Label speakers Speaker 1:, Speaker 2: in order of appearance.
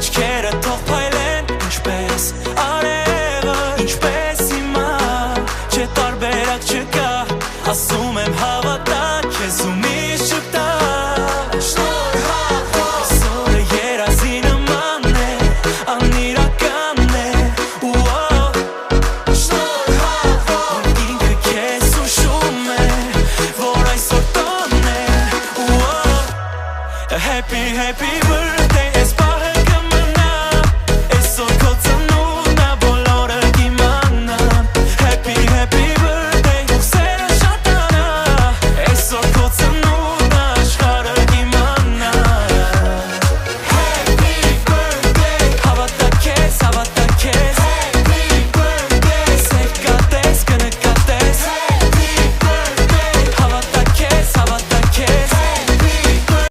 Speaker 1: աչքերը թող փայլեն ինչպես արևը, ինչպես հիմա, չէ տարբերակ չկա, ասում եմ հավատա, քեզ ու միշտ չտա։ Այսօրը երազի նման է, անիրական է, ինքը քեզ ուշում է, որ այսօր տոն է, happy, happy birthday